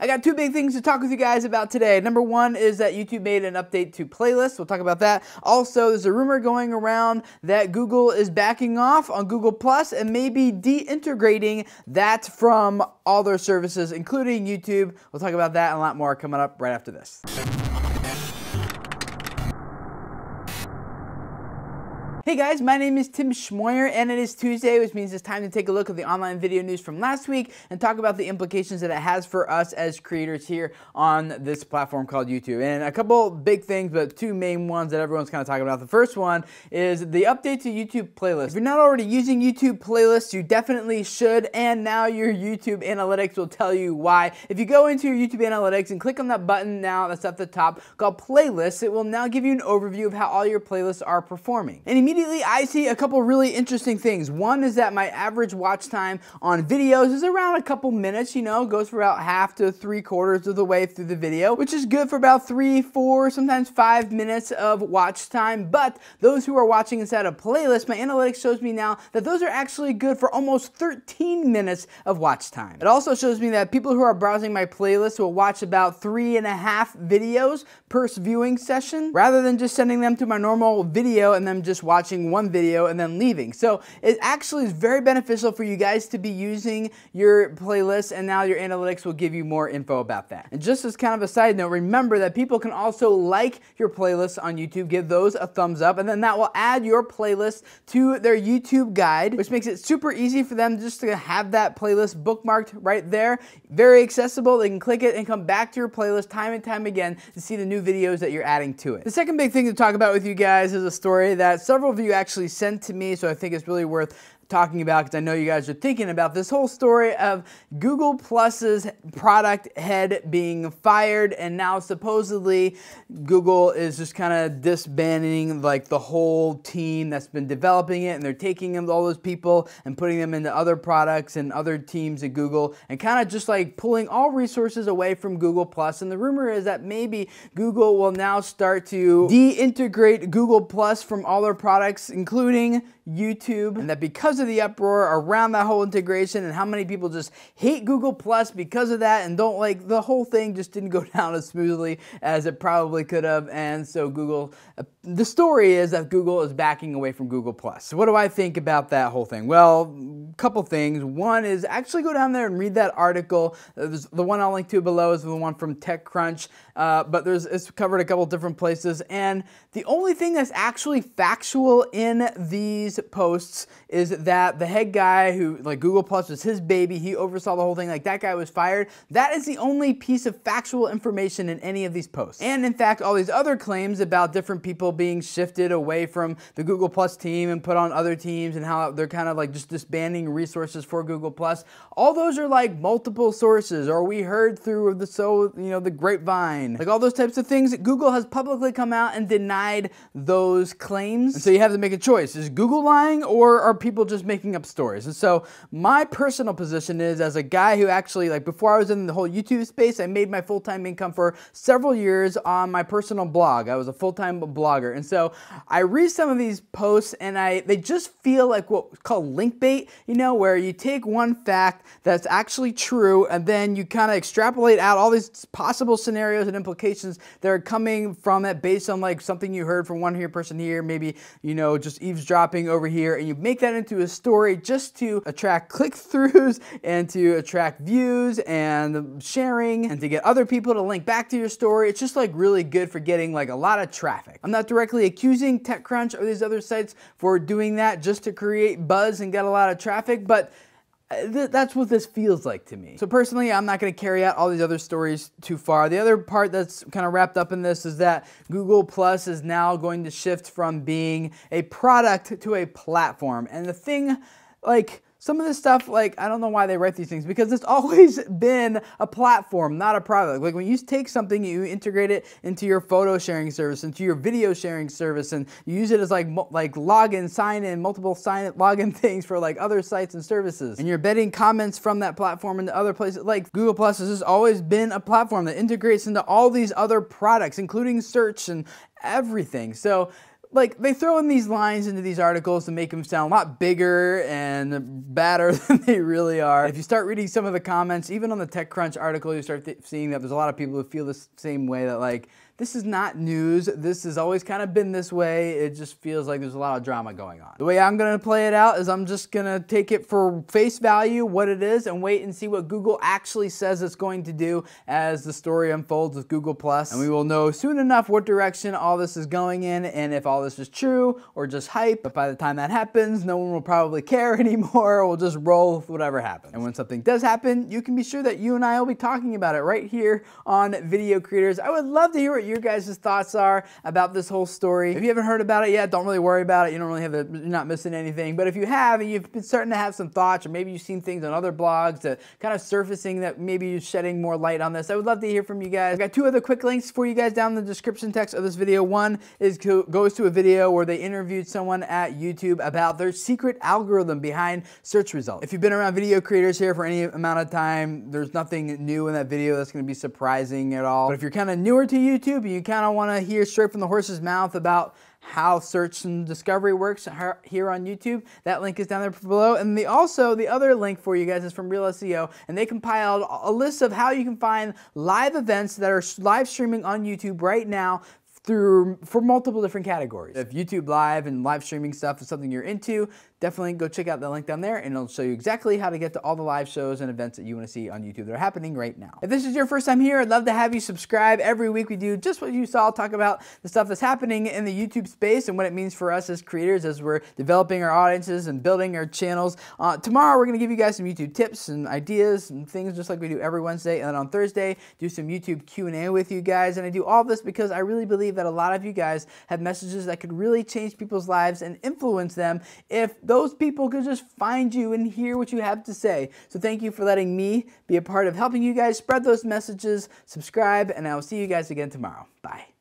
I got two big things to talk with you guys about today. Number one is that YouTube made an update to playlists. We'll talk about that. Also, there's a rumor going around that Google is backing off on Google Plus and maybe de-integrating that from all their services, including YouTube. We'll talk about that and a lot more coming up right after this. Hey guys, my name is Tim Schmoyer and it is Tuesday, which means it's time to take a look at the online video news from last week and talk about the implications that it has for us as creators here on this platform called YouTube. And a couple big things, but two main ones that everyone's kind of talking about. The first one is the update to YouTube playlists. If you're not already using YouTube playlists, you definitely should, and now your YouTube analytics will tell you why. If you go into your YouTube analytics and click on that button now that's at the top called playlists, it will now give you an overview of how all your playlists are performing. And immediately I see a couple really interesting things. One is that my average watch time on videos is around a couple minutes, goes for about half to 3/4 of the way through the video, which is good for about 3, 4, sometimes 5 minutes of watch time. But those who are watching inside a playlist, my analytics shows me now that those are actually good for almost 13 minutes of watch time. It also shows me that people who are browsing my playlist will watch about 3.5 videos per viewing session, rather than just sending them to my normal video and then just watching one video and then leaving. So it actually is very beneficial for you guys to be using your playlist, and now your analytics will give you more info about that. And just as kind of a side note, remember that people can also like your playlists on YouTube, give those a thumbs up, and then that will add your playlist to their YouTube guide, which makes it super easy for them just to have that playlist bookmarked right there. Very accessible. They can click it and come back to your playlist time and time again to see the new videos that you're adding to it. The second big thing to talk about with you guys is a story that several of you actually sent to me, so I think it's really worth talking about because I know you guys are thinking about this whole story of Google Plus's product head being fired, and now supposedly Google is just kind of disbanding like the whole team that's been developing it, and they're taking all those people and putting them into other products and other teams at Google, and kind of just like pulling all resources away from Google Plus. And the rumor is that maybe Google will now start to de-integrate Google Plus from all their products, including YouTube, and that because of the uproar around that whole integration and how many people just hate Google Plus because of that and don't like the whole thing, just didn't go down as smoothly as it probably could have. And so Google, the story is that Google is backing away from Google Plus. So what do I think about that whole thing? Well, a couple things. One is actually go down there and read that article. The one I'll link to below is the one from TechCrunch, but it's covered a couple different places. And the only thing that's actually factual in these posts is that the head guy who, like, Google Plus was his baby, he oversaw the whole thing, like that guy was fired. That is the only piece of factual information in any of these posts. And in fact, all these other claims about different people being shifted away from the Google Plus team and put on other teams and how they're kind of like just disbanding resources for Google Plus, all those are like multiple sources, or we heard through the grapevine, like all those types of things. Google has publicly come out and denied those claims. And so you have to make a choice. Is Google lying, or are people just making up stories? And so my personal position is, as a guy who actually, like, before I was in the whole YouTube space, I made my full-time income for several years on my personal blog. I was a full-time blogger. And so I read some of these posts and they just feel like what's called link bait, where you take one fact that's actually true and then you kind of extrapolate out all these possible scenarios and implications that are coming from it based on like something you heard from one person here, maybe, just eavesdropping over here, and you make that into a story just to attract click-throughs and to attract views and sharing and to get other people to link back to your story. It's just like really good for getting like a lot of traffic. I'm not directly accusing TechCrunch or these other sites for doing that just to create buzz and get a lot of traffic, but that's what this feels like to me. So personally, I'm not going to carry out all these other stories too far. The other part that's kind of wrapped up in this is that Google Plus is now going to shift from being a product to a platform. And the thing, like, some of this stuff, like, I don't know why they write these things, because it's always been a platform, not a product. Like, when you take something, you integrate it into your photo sharing service, into your video sharing service, and you use it as like login, sign in, multiple login things for like other sites and services. And you're embedding comments from that platform into other places. Like, Google Plus has just always been a platform that integrates into all these other products, including search and everything. So like, they throw in these lines into these articles to make them sound a lot bigger and badder than they really are. If you start reading some of the comments, even on the TechCrunch article, you start seeing that there's a lot of people who feel the same way, that like, this is not news. This has always kind of been this way. It just feels like there's a lot of drama going on. The way I'm gonna play it out is I'm just gonna take it for face value, what it is, and wait and see what Google actually says it's going to do as the story unfolds with Google+. And we will know soon enough what direction all this is going in, and if all this is true or just hype. But by the time that happens, no one will probably care anymore. We'll just roll with whatever happens. And when something does happen, you can be sure that you and I will be talking about it right here on Video Creators. I would love to hear what your guys' thoughts are about this whole story. If you haven't heard about it yet, don't really worry about it. You don't really have you're not missing anything. But if you have, and you've been starting to have some thoughts, or maybe you've seen things on other blogs that kind of surfacing that maybe you're shedding more light on this, I would love to hear from you guys. I've got two other quick links for you guys down in the description text of this video. One is goes to a video where they interviewed someone at YouTube about their secret algorithm behind search results. If you've been around Video Creators here for any amount of time, there's nothing new in that video that's going to be surprising at all. But if you're kind of newer to YouTube and you kind of want to hear straight from the horse's mouth about how search and discovery works here on YouTube, that link is down there below. And the other link for you guys is from Real SEO, and they compiled a list of how you can find live events that are live streaming on YouTube right now for multiple different categories. If YouTube Live and live streaming stuff is something you're into, definitely go check out the link down there, and it'll show you exactly how to get to all the live shows and events that you want to see on YouTube that are happening right now. If this is your first time here, I'd love to have you subscribe. Every week we do just what you saw, talk about the stuff that's happening in the YouTube space and what it means for us as creators as we're developing our audiences and building our channels. Tomorrow we're going to give you guys some YouTube tips and ideas and things just like we do every Wednesday, and then on Thursday do some YouTube Q&A with you guys. And I do all this because I really believe that a lot of you guys have messages that could really change people's lives and influence them if those people could just find you and hear what you have to say. So thank you for letting me be a part of helping you guys spread those messages. Subscribe, and I will see you guys again tomorrow. Bye.